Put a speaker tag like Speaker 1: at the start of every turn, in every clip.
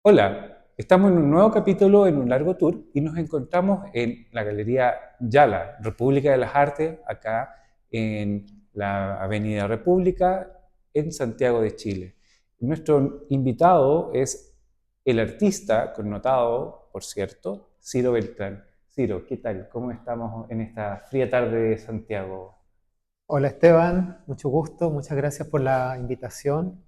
Speaker 1: Hola, estamos en un nuevo capítulo en un largo tour y nos encontramos en la Galería Yala, República de las Artes, acá en la Avenida República, en Santiago de Chile. Nuestro invitado es el artista connotado, por cierto, Ciro Beltrán. Ciro, ¿qué tal? ¿Cómo estamos en esta fría tarde de Santiago?
Speaker 2: Hola Esteban, mucho gusto, muchas gracias por la invitación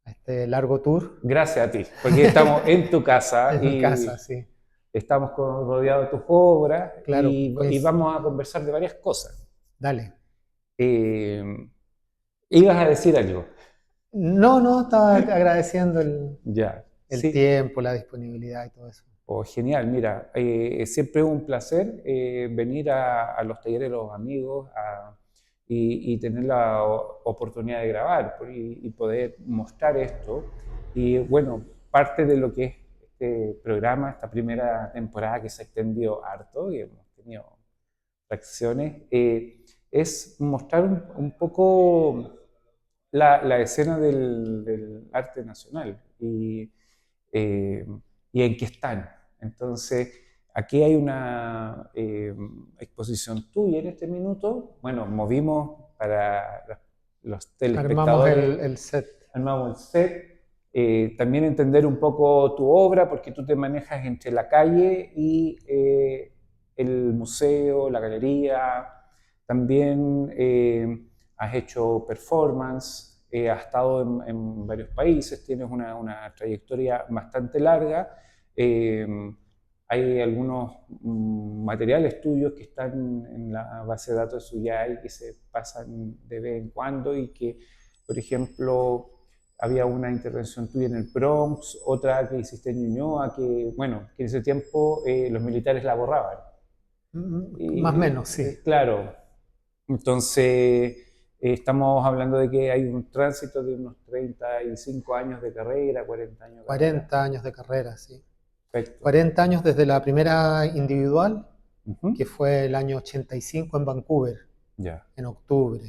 Speaker 2: a este largo tour
Speaker 1: Gracias a ti, porque estamos en tu casa
Speaker 2: en mi casa,
Speaker 1: y
Speaker 2: sí.
Speaker 1: estamos rodeados de tus obras
Speaker 2: Claro,
Speaker 1: y vamos a conversar de varias cosas.
Speaker 2: dale.
Speaker 1: Eh, ibas a decir algo.
Speaker 2: No, estaba agradeciendo
Speaker 1: Ya,
Speaker 2: el
Speaker 1: sí.
Speaker 2: tiempo, la disponibilidad y todo eso.
Speaker 1: Oh, genial, mira, siempre es un placer venir a los talleres de los amigos y tener la oportunidad de grabar y poder mostrar esto. Y bueno, parte de lo que es este programa, esta primera temporada que se extendió harto y hemos tenido reacciones, es mostrar un poco la escena del arte nacional eh, y en qué están. Entonces, aquí hay una exposición tuya en este minuto. Bueno, movimos para los
Speaker 2: Armamos
Speaker 1: telespectadores,
Speaker 2: el set.
Speaker 1: armamos el set. También entender un poco tu obra, porque tú te manejas entre la calle y el museo, la galería. También has hecho performance, has estado en varios países, tienes una trayectoria bastante larga. Eh, hay algunos materiales tuyos que están en la base de datos de Suyai que se pasan de vez en cuando y que, por ejemplo, había una intervención tuya en el Bronx, otra que hiciste en Ñuñoa, que, bueno, que en ese tiempo los militares la borraban.
Speaker 2: Más o menos, sí.
Speaker 1: Claro, entonces estamos hablando de que hay un tránsito de unos 35 años de carrera, 40 años de carrera.
Speaker 2: 40 años de carrera, sí.
Speaker 1: Perfecto.
Speaker 2: 40 años desde la primera individual,
Speaker 1: Ujú.
Speaker 2: que fue el año 85 en Vancouver,
Speaker 1: Ya.
Speaker 2: en octubre.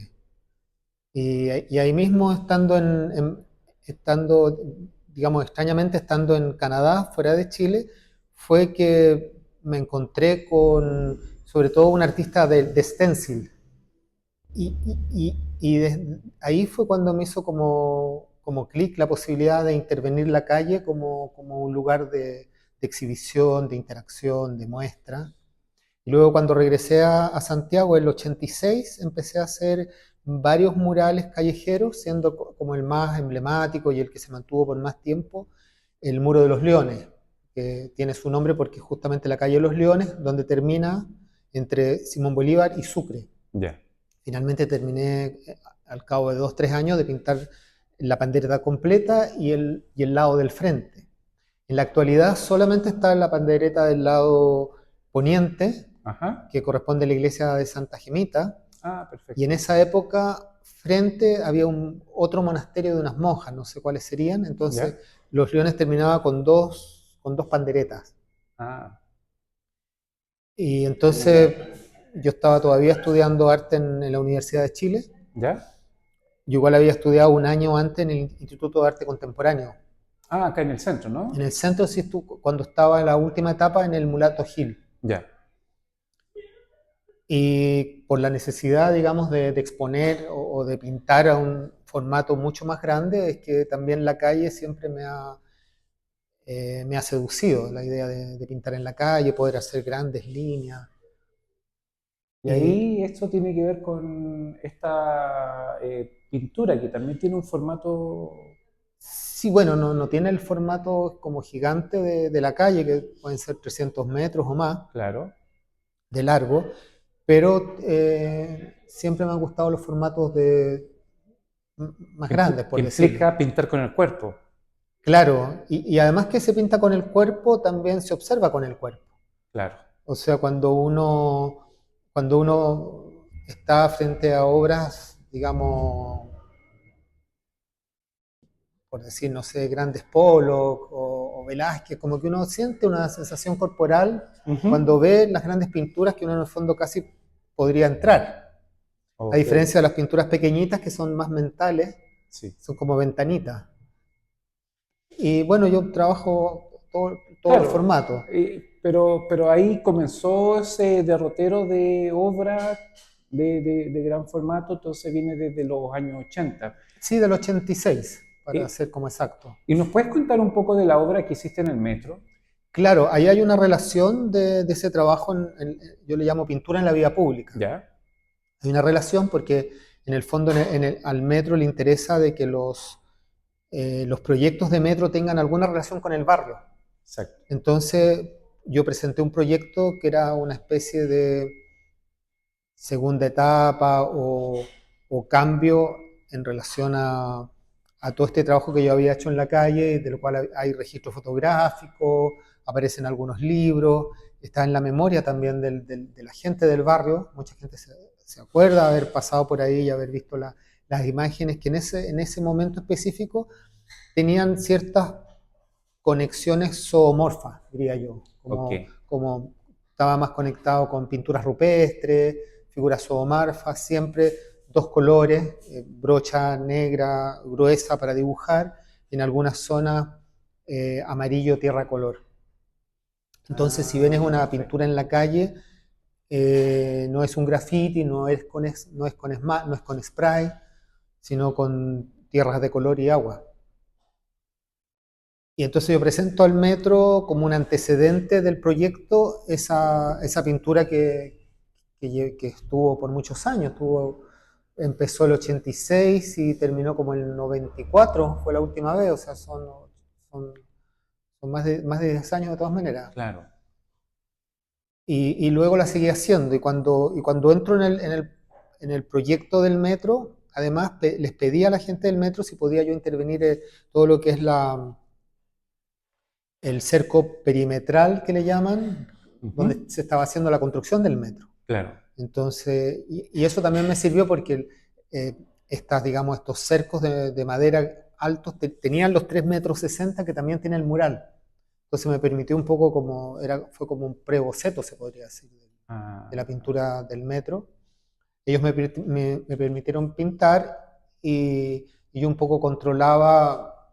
Speaker 2: Y ahí mismo, estando, digamos, extrañamente, estando en Canadá, fuera de Chile, fue que me encontré con, sobre todo, un artista de stencil. Ahí fue cuando me hizo como clic la posibilidad de intervenir la calle como un lugar de exhibición, de interacción, de muestra. Y luego cuando regresé a Santiago en el 86 empecé a hacer varios murales callejeros, siendo como el más emblemático y el que se mantuvo por más tiempo, el Muro de los Leones, que tiene su nombre porque es justamente la calle de los Leones, donde termina entre Simón Bolívar y Sucre.
Speaker 1: Ya.
Speaker 2: Finalmente terminé al cabo de 2, 3 años de pintar la pandereta completa y el lado del frente. En la actualidad solamente está la pandereta del lado poniente,
Speaker 1: Ajá.
Speaker 2: que corresponde a la iglesia de Santa Gemita,
Speaker 1: Ah,
Speaker 2: y en
Speaker 1: perfecto.
Speaker 2: esa época frente había otro monasterio de unas monjas, no sé cuáles serían, entonces
Speaker 1: Ya.
Speaker 2: los leones terminaba con dos panderetas.
Speaker 1: Ah,
Speaker 2: Y entonces yo estaba todavía estudiando arte en la Universidad de Chile.
Speaker 1: ya.
Speaker 2: Yo igual había estudiado un año antes en el Instituto de Arte Contemporáneo.
Speaker 1: Ah, acá en el centro,
Speaker 2: En
Speaker 1: ¿no?
Speaker 2: el centro, sí, cuando estaba en la última etapa en el Mulato Gil.
Speaker 1: Ya.
Speaker 2: Y por la necesidad, digamos, de exponer o de pintar a un formato mucho más grande, es que también la calle siempre me ha seducido, la idea de pintar en la calle, poder hacer grandes líneas.
Speaker 1: Y
Speaker 2: Y
Speaker 1: ahí esto tiene que ver con esta pintura que también tiene un formato,
Speaker 2: sí, bueno, no tiene el formato como gigante de la calle, que pueden ser 300 metros o más
Speaker 1: claro,
Speaker 2: de largo, pero siempre me han gustado los formatos más grandes,
Speaker 1: que
Speaker 2: por decirlo.
Speaker 1: implica pintar con el cuerpo.
Speaker 2: Claro, y además que se pinta con el cuerpo, también se observa con el cuerpo.
Speaker 1: Claro.
Speaker 2: O sea, cuando uno está frente a obras, digamos, por decir, no sé, grandes Pollock o Velázquez, como que uno siente una sensación corporal
Speaker 1: Ujú.
Speaker 2: cuando ve las grandes pinturas que uno en el fondo casi podría entrar. A
Speaker 1: Ok,
Speaker 2: diferencia de las pinturas pequeñitas que son más mentales,
Speaker 1: sí.
Speaker 2: son como ventanitas. Y bueno, yo trabajo todo el
Speaker 1: Claro,
Speaker 2: formato.
Speaker 1: pero ahí comenzó ese derrotero de obra de gran formato, entonces viene desde los años 80.
Speaker 2: Sí, del 86, para
Speaker 1: Eh,
Speaker 2: ser como exacto.
Speaker 1: ¿Y nos puedes contar un poco de la obra que hiciste en el metro?
Speaker 2: Claro, ahí hay una relación de ese trabajo, yo le llamo pintura en la vía pública.
Speaker 1: ¿Ya?
Speaker 2: Hay una relación porque en el fondo al metro le interesa de que los proyectos de metro tengan alguna relación con el barrio.
Speaker 1: Exacto.
Speaker 2: Entonces yo presenté un proyecto que era una especie de segunda etapa o cambio en relación a todo este trabajo que yo había hecho en la calle, de lo cual hay registro fotográfico, aparecen algunos libros, está en la memoria también de la gente del barrio, mucha gente se acuerda de haber pasado por ahí y haber visto las imágenes que en ese momento específico tenían ciertas conexiones zoomorfas, diría yo,
Speaker 1: Ok.
Speaker 2: como estaba más conectado con pinturas rupestres, figuras zoomorfas, siempre dos colores, brocha negra gruesa para dibujar, y en algunas zonas amarillo tierra color. Entonces, si ven es una pintura
Speaker 1: Perfecto.
Speaker 2: en la calle, no es un graffiti, no es con spray, sino con tierras de color y agua. Y entonces yo presento al metro como un antecedente del proyecto esa pintura que estuvo por muchos años. Empezó el 86 y terminó como el 94, fue la última vez, o sea, son, son más de 10 años de todas maneras.
Speaker 1: Claro.
Speaker 2: Y luego la seguí haciendo. Y cuando entro en el proyecto del metro, además les pedí a la gente del metro si podía yo intervenir todo lo que es el cerco perimetral que le llaman, donde
Speaker 1: Ujú.
Speaker 2: se estaba haciendo la construcción del metro.
Speaker 1: Claro.
Speaker 2: Entonces, y eso también me sirvió porque digamos, estos cercos de madera altos tenían los 3,60 m que también tiene el mural. Entonces me permitió un poco fue como un preboceto, se podría decir, de la
Speaker 1: Ah,
Speaker 2: pintura del metro. Ellos me permitieron pintar y yo un poco controlaba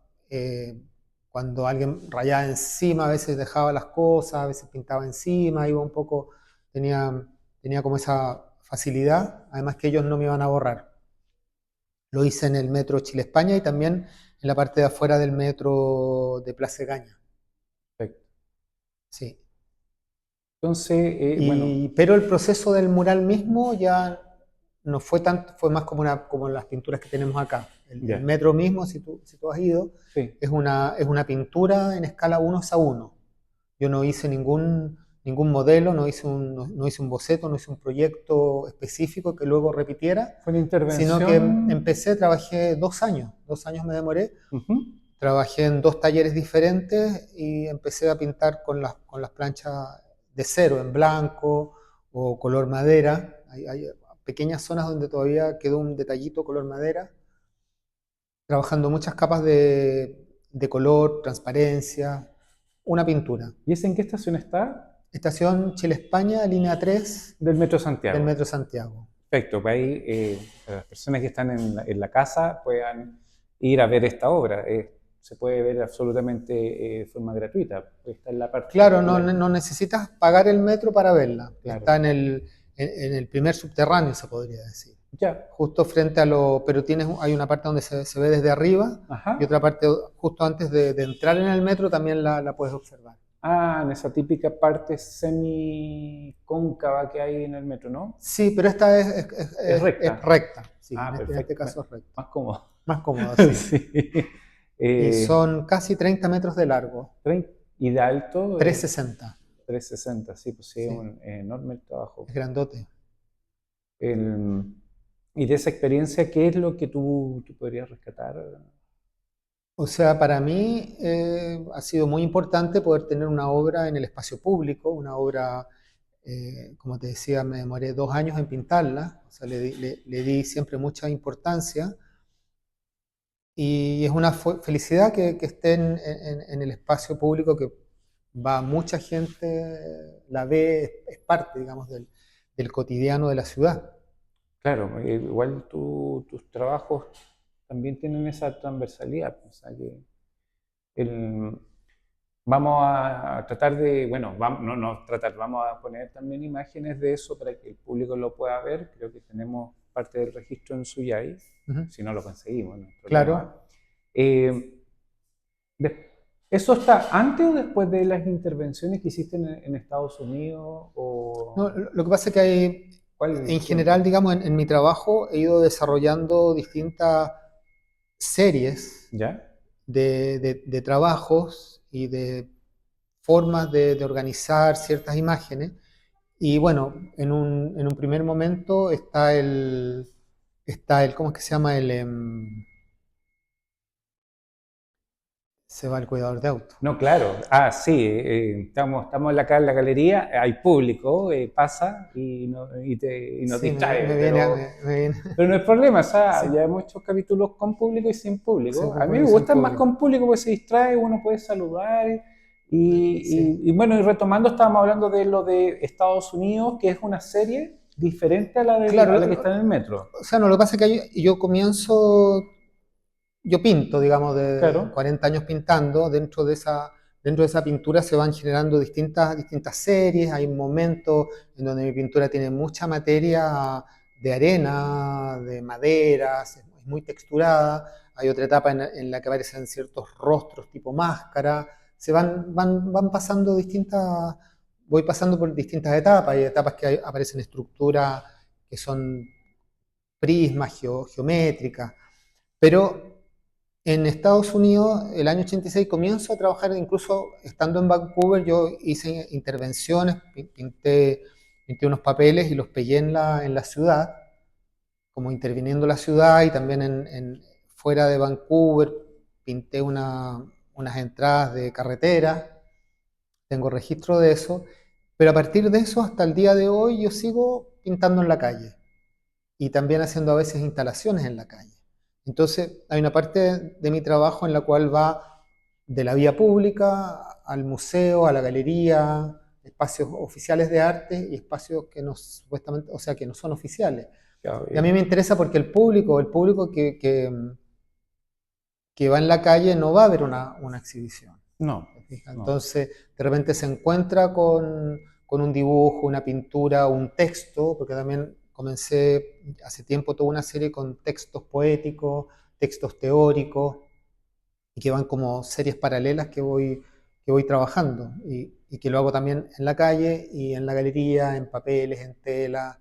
Speaker 2: cuando alguien rayaba encima, a veces dejaba las cosas, a veces pintaba encima, iba un poco, tenía, tenía como esa facilidad, además que ellos no me iban a borrar. Lo hice en el metro Chile-España y también en la parte de afuera del metro de Plaza Gaña.
Speaker 1: perfecto.
Speaker 2: Sí.
Speaker 1: Entonces, bueno,
Speaker 2: Pero el proceso del mural mismo ya no fue tanto, fue más como las pinturas que tenemos acá. El
Speaker 1: ya.
Speaker 2: metro mismo, si tú has ido,
Speaker 1: Sí.
Speaker 2: es una pintura en escala 1:1. Yo no hice ningún modelo, no hice un boceto, no hice un proyecto específico que luego repitiera,
Speaker 1: Fue una
Speaker 2: sino que
Speaker 1: intervención.
Speaker 2: empecé, trabajé 2 años, 2 años me demoré,
Speaker 1: Ujú.
Speaker 2: trabajé en 2 talleres diferentes y empecé a pintar con las planchas de cero, en blanco o color madera. Hay pequeñas zonas donde todavía quedó un detallito color madera, trabajando muchas capas de color, transparencia, una pintura.
Speaker 1: ¿Y ese en qué estación está?
Speaker 2: Estación Chile-España, línea 3
Speaker 1: Del Metro
Speaker 2: del
Speaker 1: Santiago.
Speaker 2: Metro Santiago.
Speaker 1: Perfecto, para ahí las personas que están en la casa puedan ir a ver esta obra. Se puede ver absolutamente de forma gratuita. Está en la parte
Speaker 2: Claro,
Speaker 1: de
Speaker 2: no,
Speaker 1: la...
Speaker 2: no necesitas pagar el metro para verla.
Speaker 1: Claro.
Speaker 2: Está en el primer subterráneo, se podría decir.
Speaker 1: Ya.
Speaker 2: Justo frente pero hay una parte donde se ve desde arriba y
Speaker 1: Ajá.
Speaker 2: otra parte justo antes de entrar en el metro también la puedes observar.
Speaker 1: Ah, en esa típica parte semicóncava que hay en el metro, ¿no?
Speaker 2: Sí, pero esta
Speaker 1: Es
Speaker 2: es
Speaker 1: recta.
Speaker 2: recta. Sí,
Speaker 1: Ah,
Speaker 2: en este
Speaker 1: perfecto.
Speaker 2: caso es recta.
Speaker 1: Más cómodo.
Speaker 2: Más cómodo, sí.
Speaker 1: Sí.
Speaker 2: Y
Speaker 1: Eh,
Speaker 2: son casi 30 metros de largo.
Speaker 1: 30 y de alto,
Speaker 2: 360.
Speaker 1: 360. Sí, pues sí, es
Speaker 2: Sí,
Speaker 1: un enorme el trabajo.
Speaker 2: es grandote.
Speaker 1: El- y de esa experiencia, ¿qué es lo que tú podrías rescatar?
Speaker 2: O sea, para mí ha sido muy importante poder tener una obra en el espacio público, una obra, como te decía, me demoré 2 años en pintarla, o sea, le di siempre mucha importancia y es una felicidad que esté en el espacio público, que va mucha gente, la ve, es parte, digamos, del cotidiano de la ciudad.
Speaker 1: Claro, igual tus trabajos también tienen esa transversalidad, o sea que vamos a tratar de, bueno, vamos a poner también imágenes de eso para que el público lo pueda ver. Creo que tenemos parte del registro en Suyai, si no lo conseguimos, no hay problema.
Speaker 2: Claro.
Speaker 1: Eh, ¿Eso está antes o después de las intervenciones que hiciste en Estados Unidos?
Speaker 2: No, lo que pasa es que
Speaker 1: ¿Cuál es el
Speaker 2: en
Speaker 1: tiempo?
Speaker 2: general, digamos, en mi trabajo he ido desarrollando distintas series
Speaker 1: ¿Ya?
Speaker 2: de trabajos y de formas de organizar ciertas imágenes. Y bueno, en un primer momento está el, ¿cómo es que se llama? Se va el cuidador de auto.
Speaker 1: No, claro. Ah, sí. Estamos acá en la galería, hay público, pasa y nos
Speaker 2: Sí,
Speaker 1: distrae,
Speaker 2: me viene,
Speaker 1: pero no hay problema. O sea,
Speaker 2: sí,
Speaker 1: ya hemos hecho capítulos con público y sin
Speaker 2: sin
Speaker 1: público. A mí me
Speaker 2: público, sin
Speaker 1: gustan más
Speaker 2: público.
Speaker 1: con público porque se distrae, uno puede saludar.
Speaker 2: Sí.
Speaker 1: Y bueno, y retomando, estábamos hablando de lo de Estados Unidos, que es una serie diferente a
Speaker 2: Claro,
Speaker 1: a la que está en el metro.
Speaker 2: o sea, no, lo que pasa es que yo pinto, digamos, de
Speaker 1: Claro.
Speaker 2: 40 años pintando, dentro de esa pintura se van generando distintas series, hay momentos en donde mi pintura tiene mucha materia de arena, de maderas, es muy texturada, hay otra etapa en la que aparecen ciertos rostros tipo máscara, van pasando voy pasando por distintas etapas, hay etapas que aparecen estructuras que son prismas, geométricas, pero en Estados Unidos, el año 86, comienzo a trabajar, incluso estando en Vancouver, yo hice intervenciones, pinté unos papeles y los pegué en la ciudad, como interviniendo la ciudad y también fuera de Vancouver, pinté unas entradas de carretera, tengo registro de eso, pero a partir de eso, hasta el día de hoy, yo sigo pintando en la calle y también haciendo a veces instalaciones en la calle. Entonces, hay una parte de mi trabajo en la cual va de la vía pública al museo, a la galería, espacios oficiales de arte y espacios que no supuestamente, o sea, que no son oficiales.
Speaker 1: Claro,
Speaker 2: Y a mí me interesa porque el público que va en la calle no va a ver una exhibición.
Speaker 1: no, no.
Speaker 2: Entonces, de repente se encuentra con un dibujo, una pintura, un texto, porque también comencé hace tiempo toda una serie con textos poéticos, textos teóricos, y que van como series paralelas que voy trabajando, y que lo hago también en la calle y en la galería, en papeles, en tela.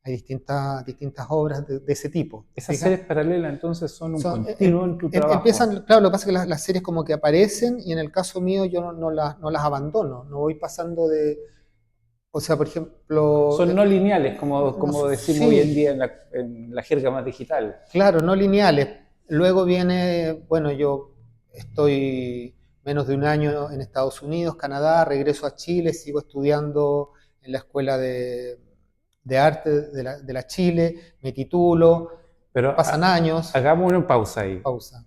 Speaker 2: Hay distintas obras de ese tipo. ¿Te
Speaker 1: Esas
Speaker 2: fijas?
Speaker 1: series paralelas entonces son un continuo en tu trabajo.
Speaker 2: Empiezan, claro, lo que pasa es que las series como que aparecen y en el caso mío yo no las abandono, no voy pasando o sea, por ejemplo,
Speaker 1: Son no lineales, como decimos hoy en
Speaker 2: sí,
Speaker 1: día en la jerga más digital.
Speaker 2: claro, no lineales. Luego viene, bueno, yo estoy menos de un año en Estados Unidos, Canadá, regreso a Chile, sigo estudiando en la Escuela de Arte de la Chile, me titulo,
Speaker 1: Pero
Speaker 2: pasan años,
Speaker 1: hagamos una pausa ahí.
Speaker 2: pausa.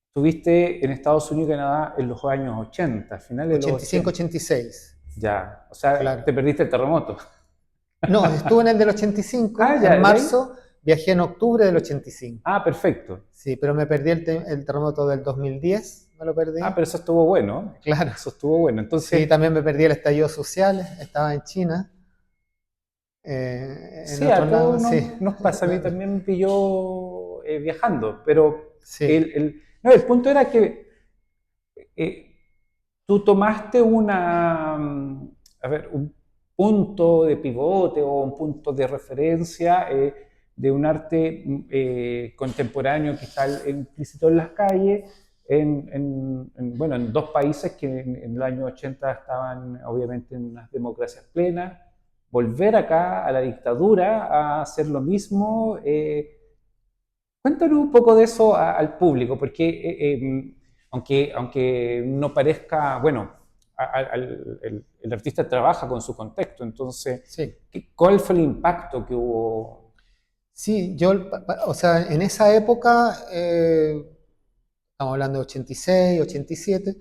Speaker 1: Estuviste en Estados Unidos y Canadá en los años 80, finales de los
Speaker 2: 85,
Speaker 1: 80.
Speaker 2: 86,
Speaker 1: Ya, o sea,
Speaker 2: claro.
Speaker 1: te perdiste el terremoto.
Speaker 2: No, estuve en el del
Speaker 1: Ah,
Speaker 2: 85, en
Speaker 1: ya, ¿de ahí?
Speaker 2: marzo, viajé en octubre del 85.
Speaker 1: Ah, perfecto.
Speaker 2: Sí, pero me perdí el terremoto del 2010, me lo
Speaker 1: Ah,
Speaker 2: perdí.
Speaker 1: pero eso estuvo bueno.
Speaker 2: Claro.
Speaker 1: Eso estuvo bueno.
Speaker 2: Sí,
Speaker 1: Entonces,
Speaker 2: también me perdí el estallido social, estaba en China. En
Speaker 1: sí,
Speaker 2: otro
Speaker 1: a
Speaker 2: lado,
Speaker 1: todos
Speaker 2: sí.
Speaker 1: nos pasa. A mí también me pilló viajando. Pero
Speaker 2: Sí,
Speaker 1: no, el punto era que eh, tú tomaste a ver, un punto de pivote o un punto de referencia de un arte contemporáneo que está implícito en las calles, bueno, en dos países que en el año 80 estaban obviamente en unas democracias plenas, volver acá a la dictadura a hacer lo mismo. Cuéntanos un poco de eso al público, porque aunque no parezca, bueno, el artista trabaja con su contexto, entonces,
Speaker 2: sí.
Speaker 1: ¿cuál fue el impacto que hubo?
Speaker 2: Sí, o sea, en esa época, estamos hablando de 86, 87,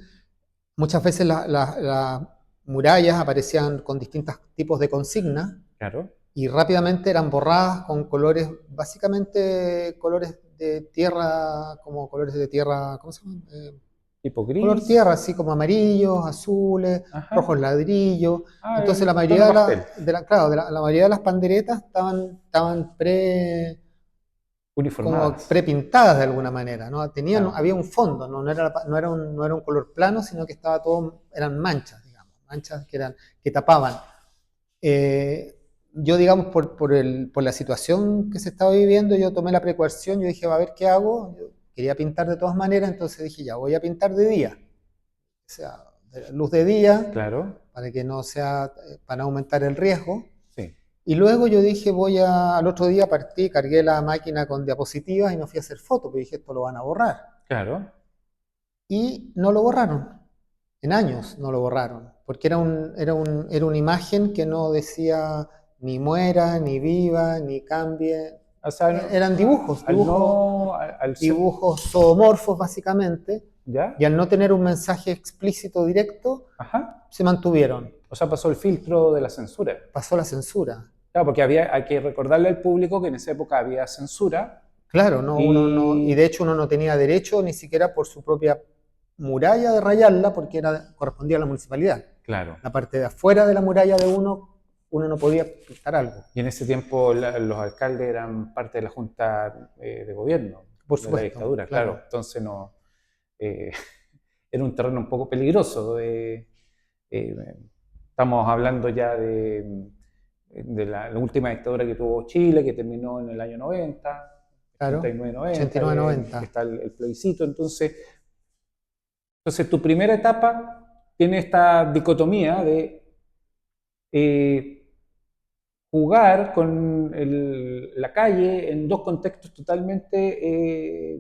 Speaker 2: muchas veces las murallas aparecían con distintos tipos de consignas.
Speaker 1: Claro,
Speaker 2: y rápidamente eran borradas con colores, básicamente colores de tierra, como colores de tierra, ¿cómo se llama?
Speaker 1: Tipo
Speaker 2: Color
Speaker 1: gris.
Speaker 2: tierra, así como amarillos, azules, rojos
Speaker 1: Ajá.
Speaker 2: ladrillos.
Speaker 1: Ah,
Speaker 2: Entonces la
Speaker 1: el tono
Speaker 2: mayoría
Speaker 1: pastel.
Speaker 2: claro, la mayoría de las panderetas estaban como
Speaker 1: Uniformadas.
Speaker 2: prepintadas de alguna manera, ¿no?
Speaker 1: Claro.
Speaker 2: Había un fondo, no era un color plano, sino que estaba todo, eran manchas, digamos, manchas que tapaban. Eh, yo, digamos, por la situación que se estaba viviendo, yo tomé la precaución, yo dije, va a ver qué hago. Yo quería pintar de todas maneras, entonces dije, ya, voy a pintar de día, o sea, de luz de día,
Speaker 1: Claro.
Speaker 2: para que no sea, para no aumentar el riesgo.
Speaker 1: Sí.
Speaker 2: Y luego yo dije, al otro día partí, cargué la máquina con diapositivas y me fui a hacer fotos, porque dije, esto lo van a borrar.
Speaker 1: Claro.
Speaker 2: Y no lo borraron, en años no lo borraron, porque era una imagen que no decía ni muera, ni viva, ni cambie.
Speaker 1: O sea,
Speaker 2: Eran
Speaker 1: al no, al ser,
Speaker 2: dibujos zoomorfos básicamente, y
Speaker 1: ¿ya?
Speaker 2: al no tener un mensaje explícito directo,
Speaker 1: Ajá.
Speaker 2: se mantuvieron.
Speaker 1: O sea, pasó el filtro de la censura.
Speaker 2: Pasó la censura.
Speaker 1: Claro, porque hay que recordarle al público que en esa época había censura
Speaker 2: Claro, no, uno no, y de
Speaker 1: y,
Speaker 2: hecho uno no tenía derecho ni siquiera por su propia muralla de rayarla porque correspondía a la municipalidad.
Speaker 1: claro,
Speaker 2: La parte de afuera de la muralla de uno no podía pintar algo.
Speaker 1: y en ese tiempo los alcaldes eran parte de la junta de gobierno
Speaker 2: Por
Speaker 1: de la
Speaker 2: supuesto,
Speaker 1: dictadura, claro.
Speaker 2: claro.
Speaker 1: Entonces no, eh, era un terreno un poco peligroso. Estamos hablando ya de la última dictadura que tuvo Chile, que terminó en el año 90,
Speaker 2: Claro,
Speaker 1: 89-90,
Speaker 2: 89-90.
Speaker 1: está el plebiscito. Entonces, tu primera etapa tiene esta dicotomía de eh, jugar con la calle en dos contextos totalmente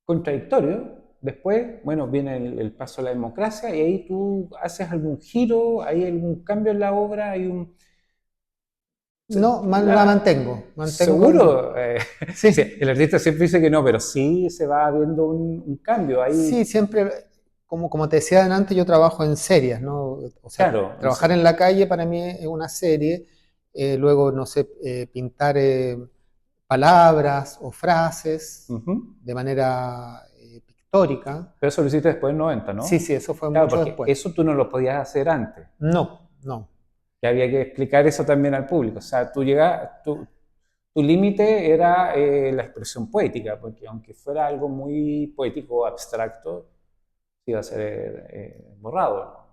Speaker 1: contradictorios. Después, bueno, viene el paso a la democracia y ahí tú haces algún giro, hay algún cambio en la obra, hay un...
Speaker 2: No, la
Speaker 1: La,
Speaker 2: mantengo
Speaker 1: seguro, sí,
Speaker 2: sí,
Speaker 1: el artista siempre dice que no, pero sí se va viendo un cambio ahí,
Speaker 2: sí, siempre, como te decía antes, yo trabajo en series, ¿no? O sea,
Speaker 1: claro, en
Speaker 2: trabajar
Speaker 1: serio.
Speaker 2: en la calle para mí es una serie, luego, no sé, pintar palabras o frases
Speaker 1: Ujú.
Speaker 2: de manera pictórica.
Speaker 1: Pero eso lo hiciste después del 90,
Speaker 2: Sí,
Speaker 1: ¿no?
Speaker 2: sí, eso fue
Speaker 1: Claro,
Speaker 2: mucho
Speaker 1: porque
Speaker 2: después.
Speaker 1: eso tú no lo podías hacer antes,
Speaker 2: No, no.
Speaker 1: que había que explicar eso también al público. O sea, tu límite era la expresión poética, porque aunque fuera algo muy poético, abstracto, iba a ser borrado, ¿no?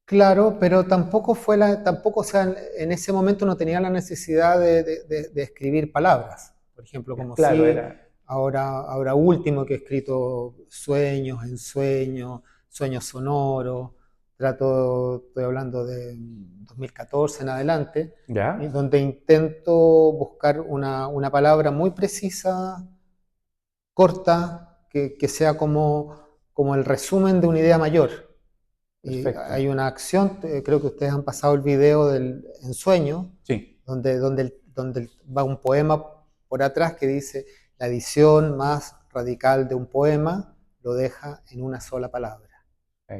Speaker 2: Claro, pero tampoco, o sea, en ese momento no tenía la necesidad de escribir palabras, por ejemplo, como
Speaker 1: Claro,
Speaker 2: sí,
Speaker 1: era,
Speaker 2: ahora último que he escrito sueños, ensueños, sueños sonoros, estoy hablando de 2014 en adelante,
Speaker 1: ¿ya?
Speaker 2: donde intento buscar una palabra muy precisa, corta, que sea como el resumen de una idea mayor. Y
Speaker 1: Perfecto.
Speaker 2: hay una acción, creo que ustedes han pasado el video del ensueño,
Speaker 1: Sí.
Speaker 2: donde va un poema por atrás que dice, la edición más radical de un poema lo deja en una sola palabra.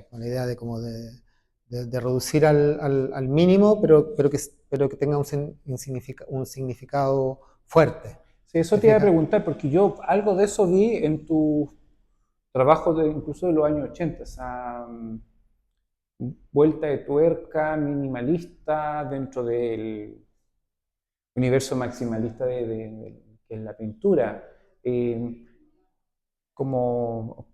Speaker 2: Con la idea de reducir al mínimo, pero que tenga un significado fuerte.
Speaker 1: Sí, eso
Speaker 2: ¿Te
Speaker 1: te iba a
Speaker 2: fijas?
Speaker 1: preguntar, porque yo algo de eso vi en tu trabajo incluso de los años 80, esa vuelta de tuerca minimalista dentro del universo maximalista que es la pintura, eh, como,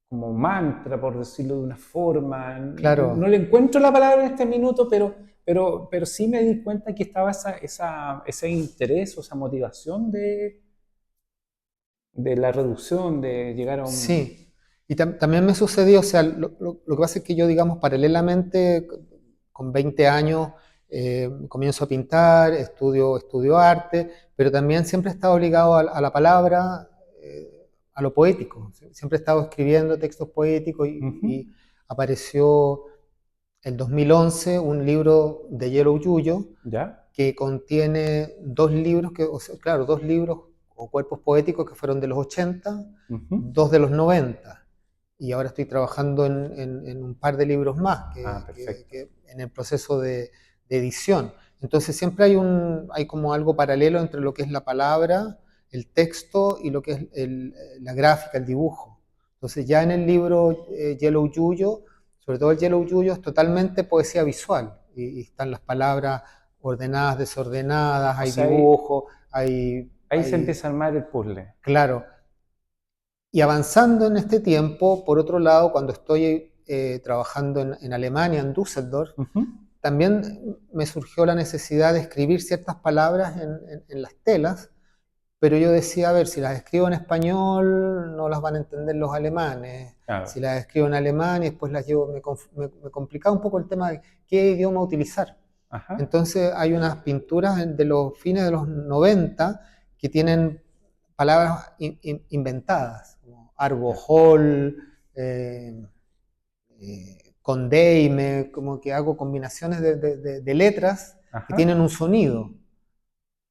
Speaker 1: como mantra, por decirlo de una forma. No
Speaker 2: Claro.
Speaker 1: le encuentro la palabra en este minuto, pero sí me di cuenta que estaba ese interés o esa motivación de la reducción, de llegar a un...
Speaker 2: Sí, y también me sucedió, o sea, lo que pasa es que yo, digamos, paralelamente, con 20 años, comienzo a pintar, estudio arte, pero también siempre he estado ligado a la palabra, a lo poético. Siempre he estado escribiendo textos poéticos
Speaker 1: Ujú.
Speaker 2: y apareció en 2011 un libro de Yellow Yuyo
Speaker 1: ¿Ya?
Speaker 2: que contiene dos libros, o sea, claro, dos libros o cuerpos poéticos que fueron de los 80,
Speaker 1: Ujú.
Speaker 2: dos de los 90. Y ahora estoy trabajando en un par de libros más
Speaker 1: Ah, perfecto.
Speaker 2: en el proceso de edición. Entonces siempre hay como algo paralelo entre lo que es la palabra, el texto y lo que es la gráfica, el dibujo. Entonces ya en el libro Yellow Yuyo, sobre todo el Yellow Yuyo, es totalmente poesía visual. Y están las palabras ordenadas, desordenadas,
Speaker 1: O
Speaker 2: hay
Speaker 1: sea,
Speaker 2: dibujo,
Speaker 1: ahí se empieza a armar el puzzle.
Speaker 2: claro. Y avanzando en este tiempo, por otro lado, cuando estoy trabajando en Alemania, en Düsseldorf,
Speaker 1: Ujú.
Speaker 2: también me surgió la necesidad de escribir ciertas palabras en las telas, pero yo decía, a ver, si las escribo en español no las van a entender los alemanes, si
Speaker 1: Claro.
Speaker 2: las escribo en alemán y después las llevo, me complicaba un poco el tema de qué idioma utilizar.
Speaker 1: Ajá.
Speaker 2: Entonces hay unas pinturas de los fines de los 90 que tienen palabras inventadas, como
Speaker 1: Ya.
Speaker 2: Arbohol, Condeime, como que hago combinaciones de letras que
Speaker 1: Ajá.
Speaker 2: tienen un sonido,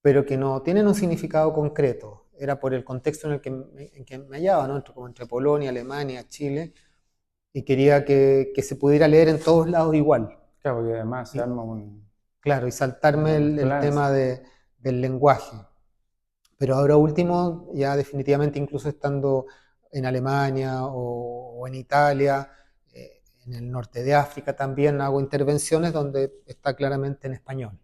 Speaker 2: pero que no tienen un significado concreto. Era por el contexto en que me hallaba, ¿no? Como entre Polonia, Alemania, Chile, y quería que se pudiera leer en todos lados igual.
Speaker 1: Claro, porque además se
Speaker 2: Y,
Speaker 1: arma
Speaker 2: claro, y saltarme
Speaker 1: una
Speaker 2: el
Speaker 1: mezcolanza.
Speaker 2: tema del lenguaje. Pero ahora último, ya definitivamente incluso estando en Alemania o en Italia, en el norte de África también hago intervenciones donde está claramente en español. Son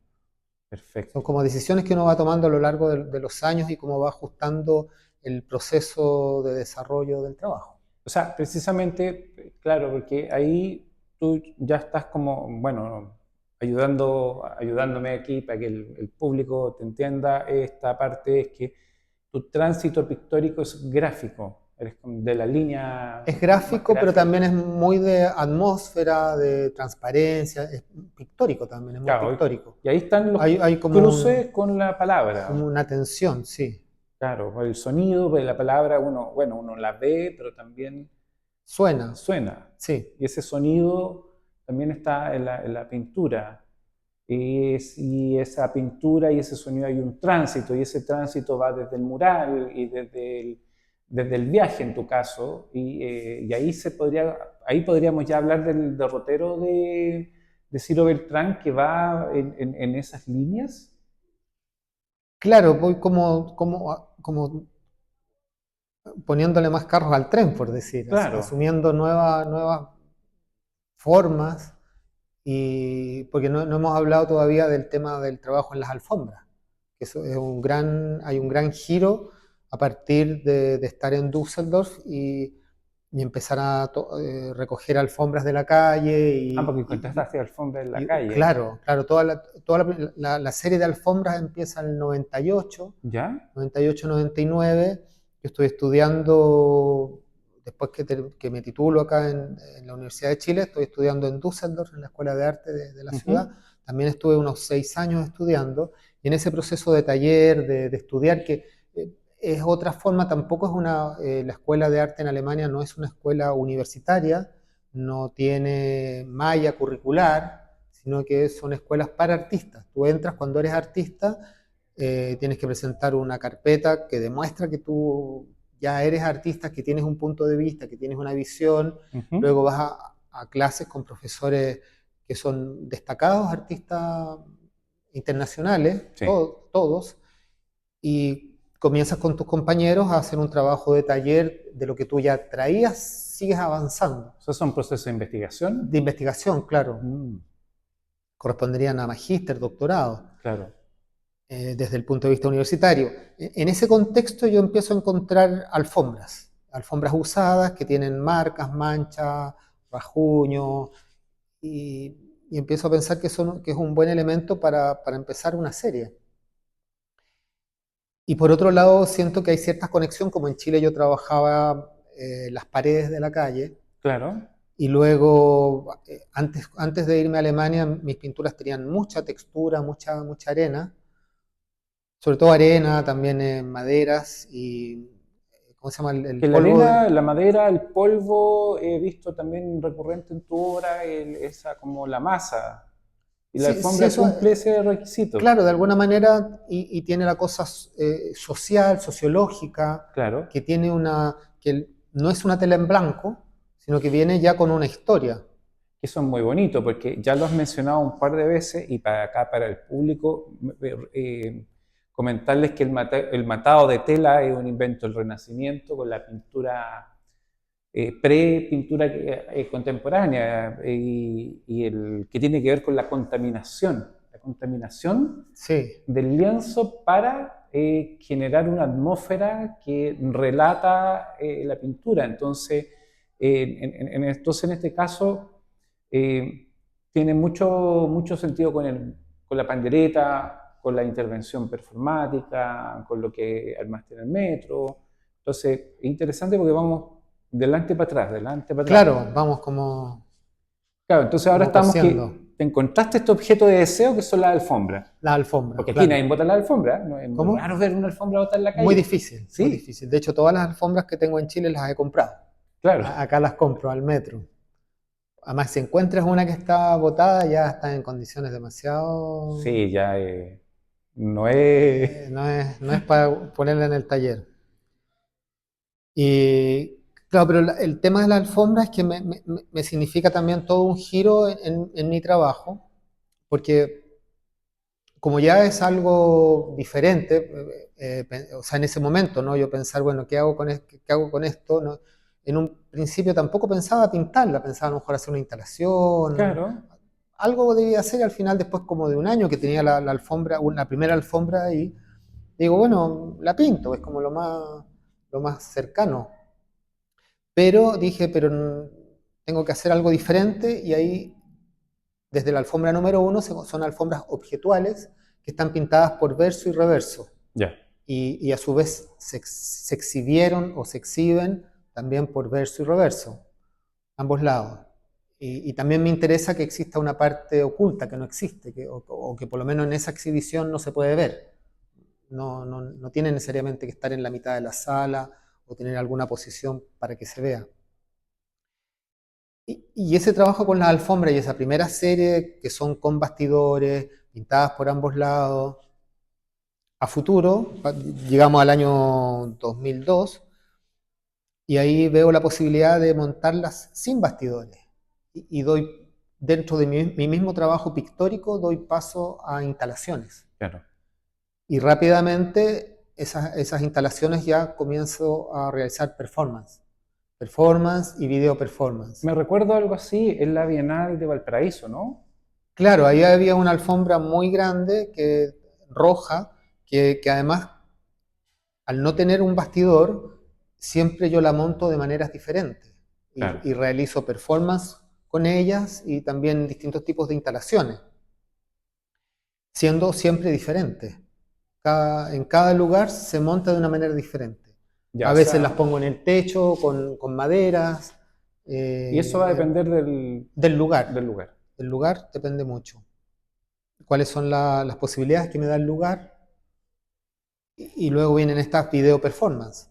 Speaker 1: Perfecto.
Speaker 2: como decisiones que uno va tomando a lo largo de los años y cómo va ajustando el proceso de desarrollo del trabajo.
Speaker 1: O sea, precisamente, claro, porque ahí tú ya estás como, bueno, ayudándome aquí para que el público te entienda. Esta parte es que tu tránsito pictórico es gráfico, eres como de la línea
Speaker 2: Es
Speaker 1: más
Speaker 2: gráfico, pero
Speaker 1: gráfica.
Speaker 2: también es muy de atmósfera, de transparencia, es pictórico también, es muy
Speaker 1: Claro,
Speaker 2: pictórico.
Speaker 1: y ahí están los
Speaker 2: Hay
Speaker 1: cruces con la
Speaker 2: como
Speaker 1: palabra.
Speaker 2: una tensión, sí.
Speaker 1: Claro, el sonido, pues la palabra uno, bueno, uno la ve, pero también
Speaker 2: Suena,
Speaker 1: suena.
Speaker 2: sí.
Speaker 1: Y ese sonido también está en la pintura. Y esa pintura y ese sonido hay un tránsito, y ese tránsito va desde el mural y desde el viaje en tu caso, y ahí, ahí podríamos ya hablar del derrotero de Ciro Beltrán que va en esas líneas.
Speaker 2: Claro, voy como poniéndole más carros al tren, por decir,
Speaker 1: Claro,
Speaker 2: asumiendo nuevas formas, y porque no hemos hablado todavía del tema del trabajo en las alfombras, que eso es hay un gran giro a partir de estar en Düsseldorf y empezar a recoger alfombras de la calle
Speaker 1: porque encontraste hacia alfombra en la calle.
Speaker 2: claro, claro, la serie de alfombras empieza en el 98,
Speaker 1: ¿Ya?
Speaker 2: 98-99. Yo estoy estudiando, después que me titulo acá en la Universidad de Chile, estoy estudiando en Düsseldorf, en la Escuela de Arte de la ciudad.
Speaker 1: Ujú.
Speaker 2: También estuve unos 6 años estudiando, y en ese proceso de taller, de estudiar, que es otra forma, tampoco es la Escuela de Arte en Alemania no es una escuela universitaria, no tiene malla curricular, sino que son escuelas para artistas. Tú entras cuando eres artista, tienes que presentar una carpeta que demuestra que tú ya eres artista, que tienes un punto de vista, que tienes una visión.
Speaker 1: Ujú.
Speaker 2: Luego vas a clases con profesores que son destacados artistas internacionales,
Speaker 1: Sí.
Speaker 2: todos, y comienzas con tus compañeros a hacer un trabajo de taller de lo que tú ya traías, sigues avanzando.
Speaker 1: ¿Esos son procesos de investigación?
Speaker 2: De investigación, claro,
Speaker 1: Mm,
Speaker 2: corresponderían a magíster, doctorado,
Speaker 1: claro.
Speaker 2: desde el punto de vista universitario. En ese contexto yo empiezo a encontrar alfombras usadas que tienen marcas, manchas, rajuños, y empiezo a pensar que es un buen elemento para empezar una serie. Y por otro lado, siento que hay cierta conexión, como en Chile yo trabajaba las paredes de la calle,
Speaker 1: Claro.
Speaker 2: y luego, antes de irme a Alemania, mis pinturas tenían mucha textura, mucha arena, sobre todo arena, también maderas y, ¿cómo se llama? El
Speaker 1: Que la
Speaker 2: polvo de...
Speaker 1: arena, la madera, el polvo, he visto también recurrente en tu obra, esa como la masa. Y la
Speaker 2: Sí, sí,
Speaker 1: alfombra
Speaker 2: eso,
Speaker 1: cumple ese requisito.
Speaker 2: claro, de alguna manera, y tiene la cosa social, sociológica,
Speaker 1: Claro.
Speaker 2: que que no es una tela en blanco, sino que viene ya con una historia.
Speaker 1: Eso es muy bonito porque ya lo has mencionado un par de veces y para acá, para el público, comentarles que el matado de tela es un invento del Renacimiento con la pintura pre-pintura contemporánea y el que tiene que ver con la contaminación
Speaker 2: Sí,
Speaker 1: del lienzo para generar una atmósfera que relata la pintura. Entonces, entonces en este caso, tiene mucho sentido con la pandereta, con la intervención performática, con lo que armaste en el metro. Entonces, es interesante porque vamos delante para atrás, delante para atrás.
Speaker 2: claro, vamos
Speaker 1: Claro, entonces ahora
Speaker 2: como
Speaker 1: estamos
Speaker 2: cosiendo
Speaker 1: que te encontraste este objeto de deseo que son las alfombras.
Speaker 2: la alfombra,
Speaker 1: Porque aquí
Speaker 2: claro.
Speaker 1: nadie bota la alfombra, ¿no? Es muy
Speaker 2: ¿Cómo?
Speaker 1: raro ver una alfombra botada en la
Speaker 2: Muy
Speaker 1: calle.
Speaker 2: difícil, muy
Speaker 1: Sí,
Speaker 2: difícil. De hecho, todas las alfombras que tengo en Chile las he comprado.
Speaker 1: claro.
Speaker 2: Acá las compro al metro. Además, si encuentras una que está botada, ya está en condiciones demasiado...
Speaker 1: Sí, ya no es...
Speaker 2: no es para ponerla en el taller. Y claro, pero el tema de la alfombra es que me significa también todo un giro en mi trabajo, porque como ya es algo diferente, o sea, en ese momento, ¿no? Yo pensar, bueno, ¿qué hago con qué hago con esto? ¿No? En un principio tampoco pensaba pintarla, pensaba a lo mejor hacer una instalación,
Speaker 1: Claro,
Speaker 2: algo debía hacer, y al final después como de un año que tenía la alfombra, la primera alfombra y digo, bueno, la pinto, es como lo más cercano. Pero dije, pero tengo que hacer algo diferente y ahí, desde la alfombra número uno, son alfombras objetuales que están pintadas por verso y reverso.
Speaker 1: ya.
Speaker 2: Y a su vez se exhibieron o se exhiben también por verso y reverso, ambos lados. Y también me interesa que exista una parte oculta que no existe, o que por lo menos en esa exhibición no se puede ver. No tiene necesariamente que estar en la mitad de la sala o tener alguna posición para que se vea. Y ese trabajo con las alfombras y esa primera serie que son con bastidores, pintadas por ambos lados, a futuro, llegamos al año 2002, y ahí veo la posibilidad de montarlas sin bastidores. Y doy, dentro de mi mismo trabajo pictórico, doy paso a instalaciones.
Speaker 1: Claro.
Speaker 2: Y rápidamente esas instalaciones ya comienzo a realizar performance y video performance.
Speaker 1: Me recuerdo algo así en la Bienal de Valparaíso, ¿no?
Speaker 2: Claro, ahí había una alfombra muy grande, roja, que además, al no tener un bastidor, siempre yo la monto de maneras diferentes
Speaker 1: Claro.
Speaker 2: y realizo performance con ellas y también distintos tipos de instalaciones, siendo siempre diferentes. En cada lugar se monta de una manera diferente.
Speaker 1: Ya,
Speaker 2: A
Speaker 1: o
Speaker 2: veces las
Speaker 1: sea,
Speaker 2: pongo en el techo con maderas,
Speaker 1: y eso va a depender
Speaker 2: del lugar.
Speaker 1: del lugar.
Speaker 2: El lugar depende mucho. Cuáles son las posibilidades que me da el lugar. Y luego vienen estas video performance,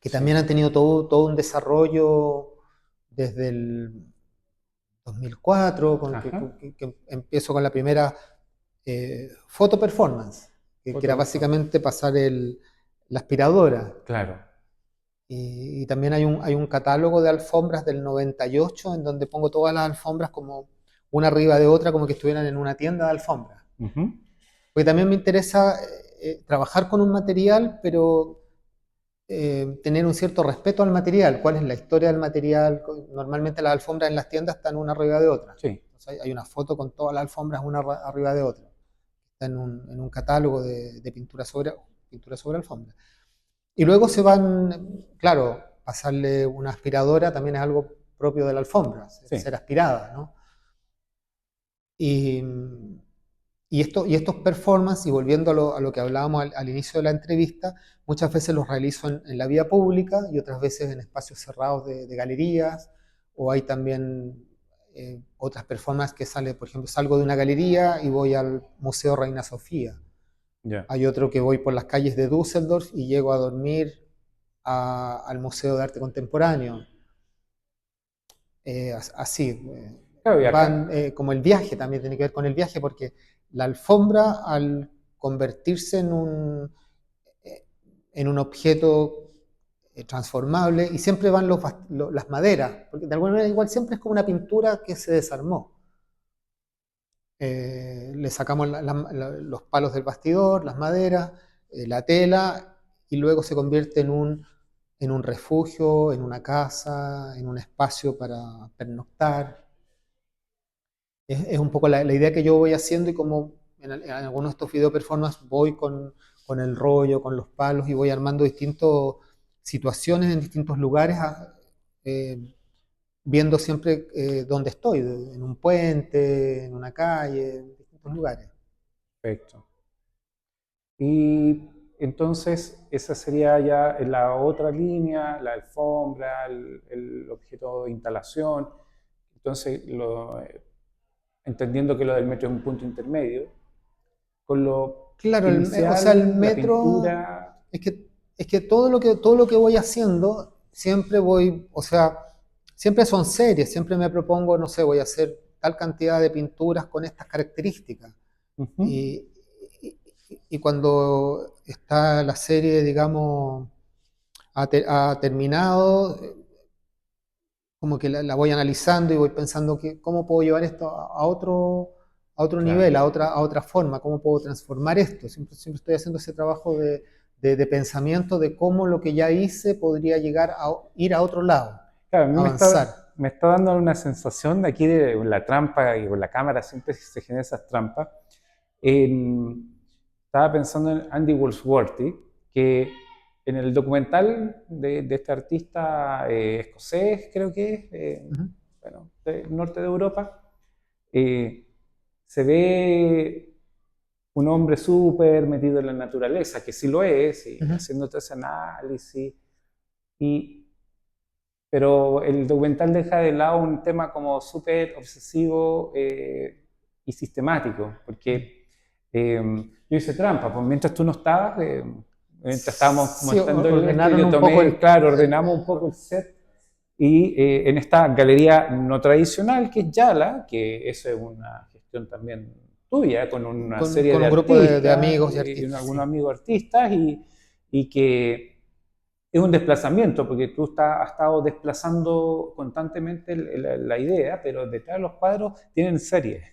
Speaker 2: que
Speaker 1: Sí.
Speaker 2: también han tenido todo un desarrollo desde el 2004,
Speaker 1: Ajá.
Speaker 2: que empiezo con la primera foto performance, que era
Speaker 1: Foto, por favor.
Speaker 2: básicamente pasar la aspiradora.
Speaker 1: Claro.
Speaker 2: Y también hay un catálogo de alfombras del 98 en donde pongo todas las alfombras como una arriba de otra, como que estuvieran en una tienda de alfombras.
Speaker 1: Ujú.
Speaker 2: Porque también me interesa trabajar con un material, pero tener un cierto respeto al material. ¿Cuál es la historia del material? Normalmente las alfombras en las tiendas están una arriba de otra.
Speaker 1: Sí.
Speaker 2: Entonces hay una foto con todas las alfombras una arriba de otra. Está en un catálogo de pintura sobre alfombra. Y luego se van, claro, pasarle una aspiradora también es algo propio de la alfombra,
Speaker 1: Sí.
Speaker 2: ser aspirada, ¿no? Y, y estos performances, y volviendo a lo que hablábamos al inicio de la entrevista, muchas veces los realizo en la vía pública y otras veces en espacios cerrados de galerías, o hay también otras performances que por ejemplo, salgo de una galería y voy al Museo Reina Sofía.
Speaker 1: Ya.
Speaker 2: Hay otro que voy por las calles de Düsseldorf y llego a dormir al Museo de Arte Contemporáneo. Así,
Speaker 1: Claro, y
Speaker 2: van
Speaker 1: acá,
Speaker 2: como el viaje también tiene que ver con el viaje, porque la alfombra, al convertirse en un objeto transformable, y siempre van las maderas, porque de alguna manera igual siempre es como una pintura que se desarmó. Le sacamos los palos del bastidor, las maderas, la tela, y luego se convierte en un refugio, en una casa, en un espacio para pernoctar. Es un poco la idea que yo voy haciendo, y como en algunos de estos video performance voy con el rollo, con los palos, y voy armando distintas situaciones en distintos lugares, eh, viendo siempre dónde estoy, en un puente, en una calle, en distintos lugares.
Speaker 1: Perfecto. Y entonces esa sería ya la otra línea, la alfombra, el objeto de instalación. Entonces, entendiendo que lo del metro es un punto intermedio, con lo
Speaker 2: Claro, o sea, el
Speaker 1: inicial, la
Speaker 2: metro,
Speaker 1: pintura,
Speaker 2: es que todo lo que voy haciendo, siempre voy, o sea, siempre son series, siempre me propongo, no sé, voy a hacer tal cantidad de pinturas con estas características.
Speaker 1: ujú,
Speaker 2: Y, y- y cuando está la serie, digamos, ha terminado, como que la voy analizando y voy pensando que cómo puedo llevar esto a otro
Speaker 1: claro.
Speaker 2: nivel, a otra forma, cómo puedo transformar esto. Siempre estoy haciendo ese trabajo de pensamiento de cómo lo que ya hice podría llegar a ir a otro lado,
Speaker 1: Claro, a mí
Speaker 2: avanzar.
Speaker 1: me está dando una sensación de aquí de la trampa y con la cámara siempre se generan esas trampas. Estaba pensando en Andy Goldsworthy, que en el documental de este artista escocés, creo que es,
Speaker 2: Ujú,
Speaker 1: bueno, del norte de Europa, eh, se ve un hombre súper metido en la naturaleza, que sí lo es, y
Speaker 2: ujú.
Speaker 1: haciendo todo ese análisis, y, pero el documental deja de lado un tema como súper obsesivo y sistemático,
Speaker 2: Mm.
Speaker 1: porque yo hice trampa, pues mientras tú no estabas, mientras estábamos
Speaker 2: Sí,
Speaker 1: montando esto,
Speaker 2: ordenaron
Speaker 1: yo
Speaker 2: un poco
Speaker 1: tomé, claro, ordenamos un poco el set, y en esta galería no tradicional que es Yala, que eso es una gestión también tuya, con una serie
Speaker 2: con
Speaker 1: de
Speaker 2: un grupo de
Speaker 1: artistas
Speaker 2: amigos y
Speaker 1: y
Speaker 2: artistas,
Speaker 1: algunos
Speaker 2: sí.
Speaker 1: amigos artistas, y que es un desplazamiento, porque tú has estado desplazando constantemente la idea, pero detrás de los cuadros tienen series.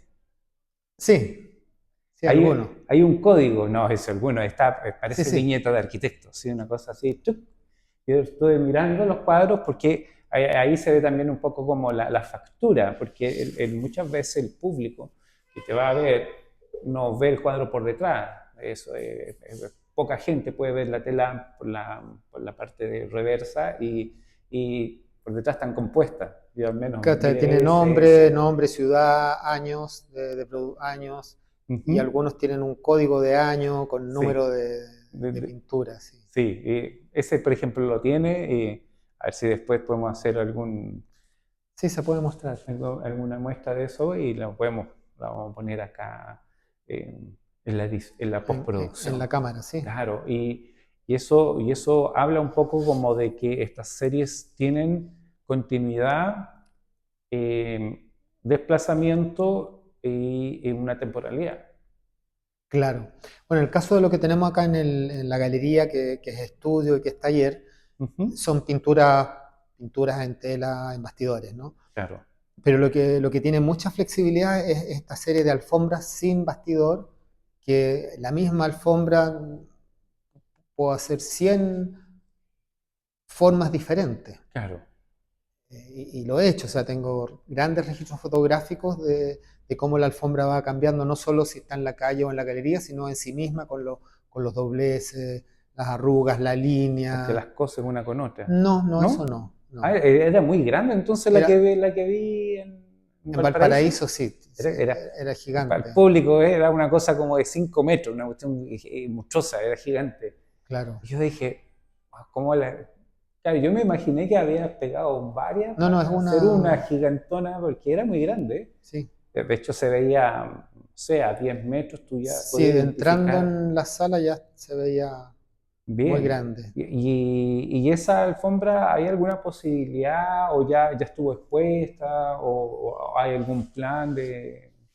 Speaker 2: Sí, sí, algunos.
Speaker 1: Hay un código, no es alguno,
Speaker 2: Sí,
Speaker 1: parece
Speaker 2: sí.
Speaker 1: viñeta de arquitecto, ¿sí? Una cosa así. ¡Chuc! Yo estoy mirando los cuadros porque ahí se ve también un poco como la factura, porque muchas veces el público que te va a ver no ve el cuadro por detrás. Eso poca gente puede ver la tela por la parte de reversa y por detrás están compuestas. Yo al menos
Speaker 2: Tiene
Speaker 1: miré
Speaker 2: nombre, nombre, ciudad, años, años, y
Speaker 1: Ujú,
Speaker 2: algunos tienen un código de año con
Speaker 1: sí.
Speaker 2: número
Speaker 1: De-
Speaker 2: de
Speaker 1: de-
Speaker 2: pintura, sí.
Speaker 1: Sí, ese por ejemplo lo tiene, y a ver si después podemos hacer
Speaker 2: Sí, se puede mostrar
Speaker 1: alguna muestra de eso y la vamos a poner acá en la
Speaker 2: en
Speaker 1: postproducción.
Speaker 2: la cámara, sí.
Speaker 1: Claro, y eso habla un poco como de que estas series tienen continuidad, desplazamiento y una temporalidad.
Speaker 2: Claro. Bueno, en el caso de lo que tenemos acá en la galería, que es estudio y que es taller,
Speaker 1: Ujú,
Speaker 2: son pinturas en tela, en bastidores, ¿no?
Speaker 1: claro,
Speaker 2: Pero lo que tiene mucha flexibilidad es esta serie de alfombras sin bastidor, que la misma alfombra puedo hacer 100 formas diferentes.
Speaker 1: claro.
Speaker 2: Y lo he hecho, o sea, tengo grandes registros fotográficos de cómo la alfombra va cambiando, no solo si está en la calle o en la galería, sino en sí misma con los dobleces, las arrugas, la
Speaker 1: O que las
Speaker 2: línea.
Speaker 1: cosas una con otra.
Speaker 2: No, no, eso
Speaker 1: ¿No?
Speaker 2: no,
Speaker 1: Ah,
Speaker 2: no.
Speaker 1: era muy grande entonces
Speaker 2: Era,
Speaker 1: la que vi en
Speaker 2: en
Speaker 1: Valparaíso.
Speaker 2: Valparaíso sí,
Speaker 1: Era, era,
Speaker 2: era
Speaker 1: para el
Speaker 2: gigante,
Speaker 1: público era una cosa como de 5 metros, una cuestión monstruosa, era gigante.
Speaker 2: claro.
Speaker 1: Y yo dije, "Ah, ¿cómo la...?". Claro, yo me imaginé que había pegado varias
Speaker 2: No, no, es
Speaker 1: para hacer una
Speaker 2: una,
Speaker 1: gigantona, porque era muy grande.
Speaker 2: sí.
Speaker 1: De hecho, se veía, no sé, a 10 metros tú ya
Speaker 2: Sí,
Speaker 1: podías
Speaker 2: entrando
Speaker 1: identificar
Speaker 2: en la sala ya se veía muy
Speaker 1: bien.
Speaker 2: grande.
Speaker 1: Y esa alfombra, hay alguna posibilidad o ya estuvo expuesta o hay algún plan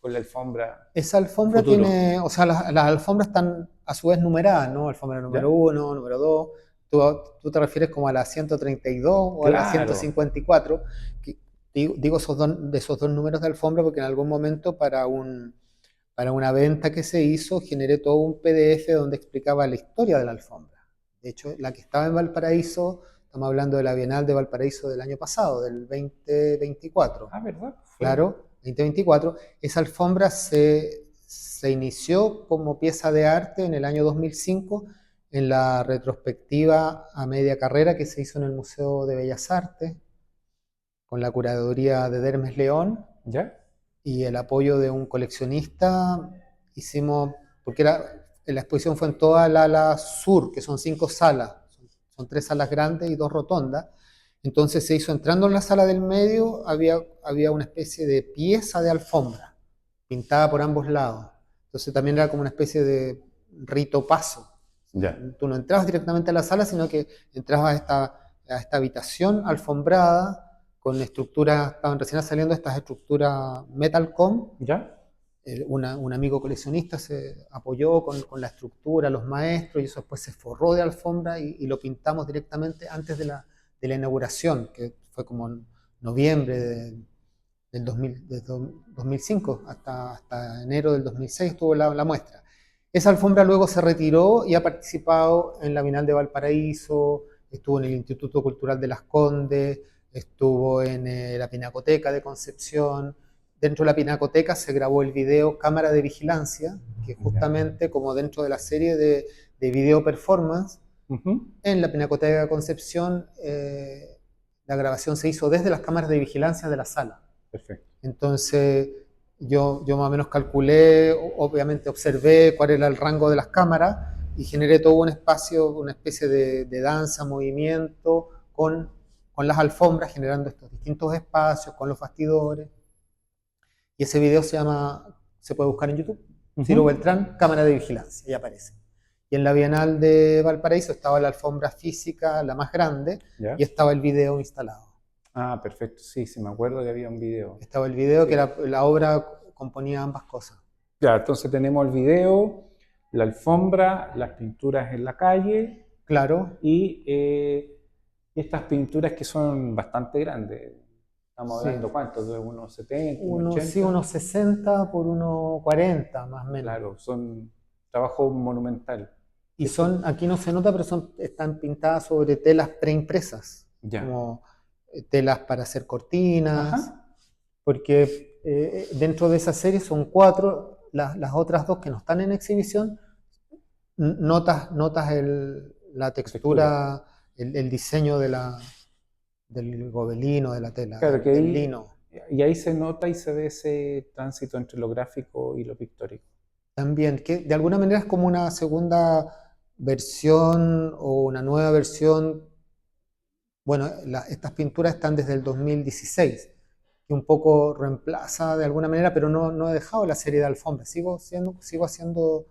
Speaker 1: con la alfombra
Speaker 2: Esa alfombra
Speaker 1: futuro?
Speaker 2: tiene, o sea, las alfombras están a su vez numeradas, ¿no? Alfombra número
Speaker 1: ¿Ya?
Speaker 2: uno, número dos. tú te refieres como a la 132 o a la
Speaker 1: Claro.
Speaker 2: 154. Digo de esos dos números de alfombra porque en algún momento para una venta que se hizo generé todo un PDF donde explicaba la historia de la alfombra. De hecho, la que estaba en Valparaíso, estamos hablando de la Bienal de Valparaíso del año pasado, del 2024.
Speaker 1: Ah, ¿verdad?
Speaker 2: Claro, 2024. Esa alfombra se inició como pieza de arte en el año 2005 en la retrospectiva a media carrera que se hizo en el Museo de Bellas Artes con la curaduría de Dermes León
Speaker 1: ¿Ya?
Speaker 2: y el apoyo de un coleccionista. Hicimos, porque la exposición fue en toda la ala sur, que son 5 salas, son 3 salas grandes y 2 rotondas. Entonces se hizo entrando en la sala del medio, había una especie de pieza de alfombra, pintada por ambos lados. Entonces también era como una especie de rito paso.
Speaker 1: Ya.
Speaker 2: Tú no entrabas directamente a la sala, sino que entrabas a esta habitación alfombrada, con estructuras, estaban recién saliendo estas estructuras Metalcom.
Speaker 1: ¿Ya?
Speaker 2: Un amigo coleccionista se apoyó con la estructura, los maestros, y eso después se forró de alfombra y lo pintamos directamente antes de la inauguración, que fue como en noviembre del 2005 hasta enero del 2006 estuvo la muestra. Esa alfombra luego se retiró y ha participado en la Bienal de Valparaíso, estuvo en el Instituto Cultural de Las Condes, estuvo en la Pinacoteca de Concepción. Dentro de la Pinacoteca se grabó el video Cámara de Vigilancia, que justamente como dentro de la serie de video performance, en la Pinacoteca de Concepción la grabación se hizo desde las cámaras de vigilancia de la sala.
Speaker 1: Perfecto.
Speaker 2: Entonces yo más o menos calculé, obviamente observé cuál era el rango de las cámaras y generé todo un espacio, una especie de danza, movimiento con las alfombras, generando estos distintos espacios, con los bastidores. Y ese video se puede buscar en YouTube, Ciro Beltrán, Cámara de Vigilancia, y aparece. Y en la Bienal de Valparaíso estaba la alfombra física, la más grande,
Speaker 1: ¿Ya?
Speaker 2: y estaba el video instalado.
Speaker 1: Ah, perfecto. Sí, sí, me acuerdo que había un video.
Speaker 2: Estaba el video,
Speaker 1: Sí.
Speaker 2: que la obra componía ambas cosas.
Speaker 1: Ya, entonces tenemos el video, la alfombra, las pinturas en la calle.
Speaker 2: Claro.
Speaker 1: Y estas pinturas que son bastante grandes. Estamos hablando, ¿cuántos? ¿De unos 70, unos 80?
Speaker 2: Sí, unos 60 por unos 40, más o menos.
Speaker 1: Claro, son trabajo monumental.
Speaker 2: Y aquí no se nota, pero están pintadas sobre telas preimpresas.
Speaker 1: Ya.
Speaker 2: Como telas para hacer cortinas.
Speaker 1: Ajá.
Speaker 2: Porque dentro de esa serie son 4, las otras 2 que no están en exhibición, notas la textura, el diseño del gobelino, de la tela,
Speaker 1: Claro, que
Speaker 2: del lino.
Speaker 1: Y ahí se nota y se ve ese tránsito entre lo gráfico y lo pictórico.
Speaker 2: También, que de alguna manera es como una segunda versión o una nueva versión. Bueno, estas pinturas están desde el 2016, que un poco reemplaza de alguna manera, pero no he dejado la serie de alfombras. Sigo haciendo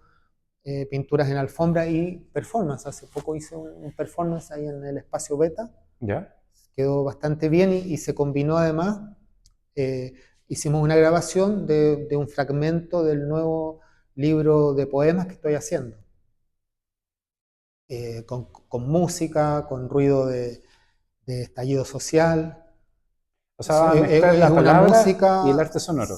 Speaker 2: pinturas en alfombra y performance. Hace poco hice un performance ahí en el espacio Beta.
Speaker 1: ¿Ya?
Speaker 2: Quedó bastante bien y se combinó además. Hicimos una grabación de un fragmento del nuevo libro de poemas que estoy haciendo. Con música, con ruido de estallido social.
Speaker 1: O sea, va a mezclar la palabra
Speaker 2: música,
Speaker 1: y el arte sonoro.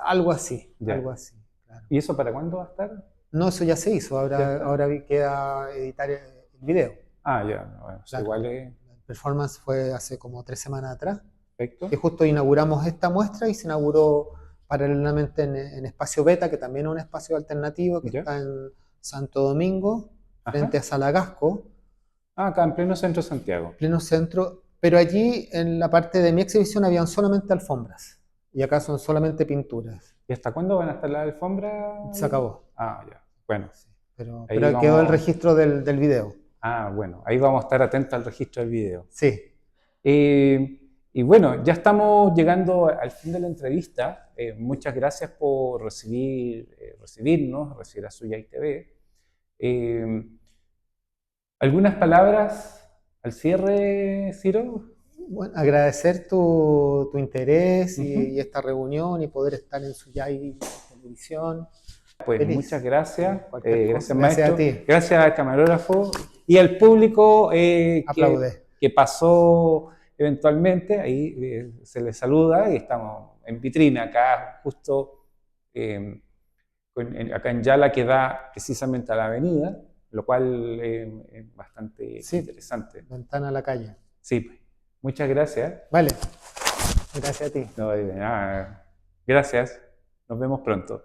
Speaker 2: Algo así,
Speaker 1: Ya.
Speaker 2: algo así. Claro.
Speaker 1: ¿Y eso para cuándo va a estar?
Speaker 2: No, eso ya se hizo, ahora queda editar el video.
Speaker 1: Ah, ya, bueno,
Speaker 2: Claro.
Speaker 1: igual es...
Speaker 2: La performance fue hace como 3 semanas atrás,
Speaker 1: Perfecto.
Speaker 2: que justo inauguramos esta muestra y se inauguró paralelamente en Espacio Beta, que también es un espacio alternativo que
Speaker 1: ¿Ya?
Speaker 2: está en Santo Domingo, frente a Salagasco.
Speaker 1: Ah, acá en pleno centro de Santiago.
Speaker 2: Pleno centro, pero allí en la parte de mi exhibición habían solamente alfombras y acá son solamente pinturas.
Speaker 1: ¿Y hasta cuándo van a estar las alfombras?
Speaker 2: Se acabó.
Speaker 1: Ah, ya. Bueno.
Speaker 2: Pero
Speaker 1: vamos...
Speaker 2: quedó el registro del video.
Speaker 1: Ah, bueno. Ahí vamos a estar atentos al registro del video.
Speaker 2: Sí.
Speaker 1: Y bueno, ya estamos llegando al fin de la entrevista. Muchas gracias por recibirnos, recibir a Suyay TV. ¿Algunas palabras al cierre, Ciro?
Speaker 2: Bueno, agradecer tu interés y esta reunión y poder estar en Suyay Televisión.
Speaker 1: Pues
Speaker 2: Feliz.
Speaker 1: muchas gracias.
Speaker 2: Cualquier cosa.
Speaker 1: Gracias, maestro.
Speaker 2: Gracias a ti.
Speaker 1: Gracias al camarógrafo. Y al público
Speaker 2: Aplaude.
Speaker 1: que pasó eventualmente, ahí se les saluda y estamos en vitrina acá, justo acá en Yala, que da precisamente a la avenida, lo cual es bastante
Speaker 2: Sí,
Speaker 1: interesante.
Speaker 2: ventana a la calle.
Speaker 1: Sí, muchas gracias.
Speaker 2: Vale, gracias a ti.
Speaker 1: No, de nada. Gracias. Nos vemos pronto.